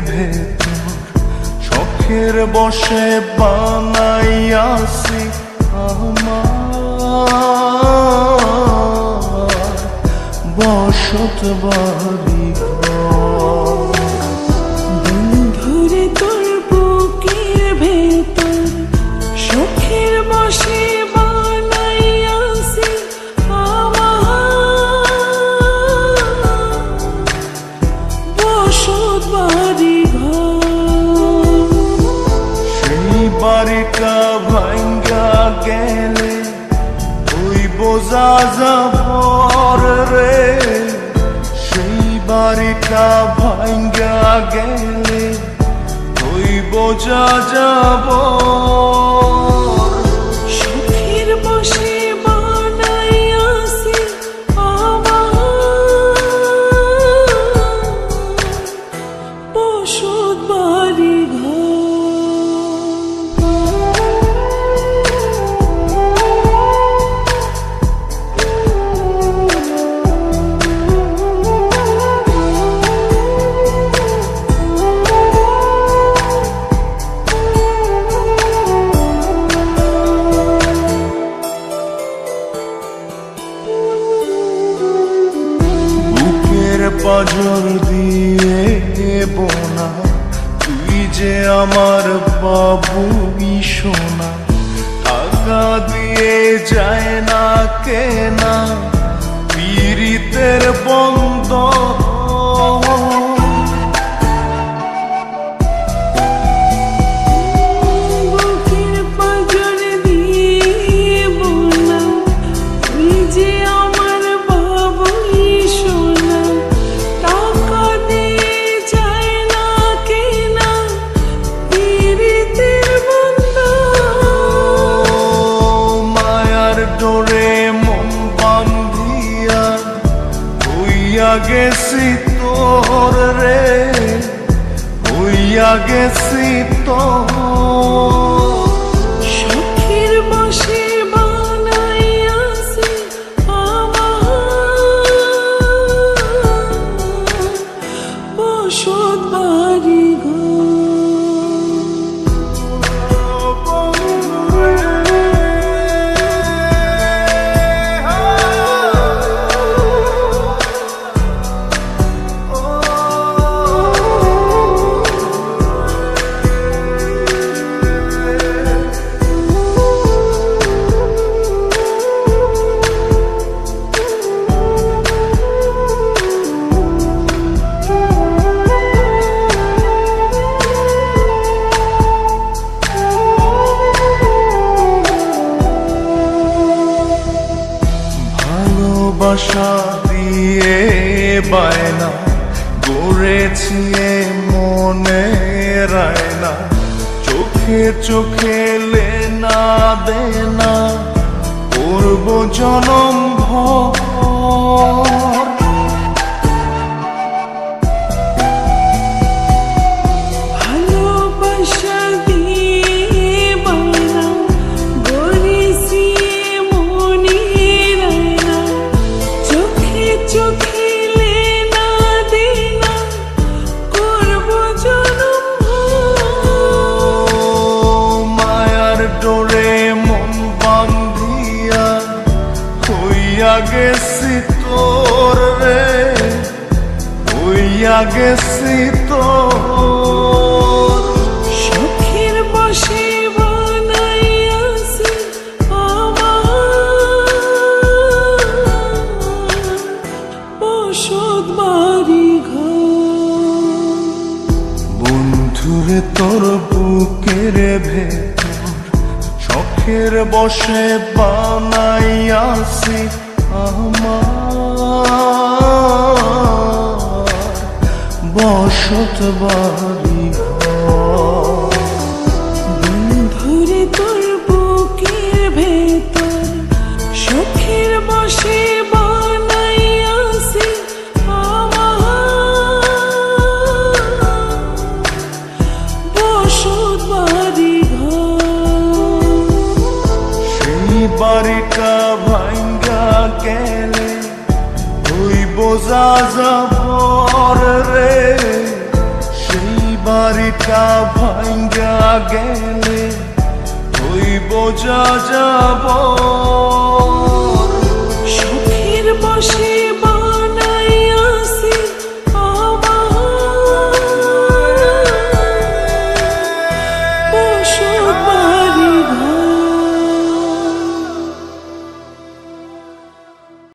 ভেতর শখের বসে বানাইয়াছি আমার বসত বাড়ি বন্ধুরে তোর বুকের ভেতর শখের বসে বানাইয়াছি আমার বসত বাড়ি ঘর। সেই বাড়িটা ভাঙ্গা গেলে ওই বোঝা যাবর রে, সেই বাড়িটা ভাঙ্গা গেলে ওই বোঝা যাব। শখের বসে বানাইয়াছি আমার বসত বাড়ি ঘর। পাজর দিয়ে বোনা তুই যে আমার বাবুই সোনা, টাকা দিয়ে যায় না কেনা পীড়িতের বন্ধ। গেছি তোর রে, হইয়া গেছি তোর। শখের বসে বানাইয়াছি আমার বসত বাড়ি ঘর। ভালোবাসা দিয়ে বায়না গড়েছি মনে রায়না, চোখে চোখে লেনা দেনা করব জনম ভর। ভালোবাসা দিয়ে বায়না গড়েছি মনে রায়না, চোখে চোখে লেনা দেনা করব জনম ভর। মায়ার ডোরে মন বান্ধিয়া হইয়া গেছি তোর রে, হইয়া গেছি তোর। শখের বসে বানাইয়াছি আমার বসত বাড়ি ঘর। বন্ধুরে তোর বুকের ভেতর শখের বসে বানাইয়াছি আমার বসত বাড়ি ঘর। বন্ধুরে তোর বুকের ভেতর শখের বসে বানাইয়াছি আমার বসত বাড়ি ঘর। সেই বাড়িটা ভাঙ্গা গেলে ওই বোঝা যাবর রে, সেই বাড়িটা ভাঙ্গা গেলে হইব যা যাব সুখের বসে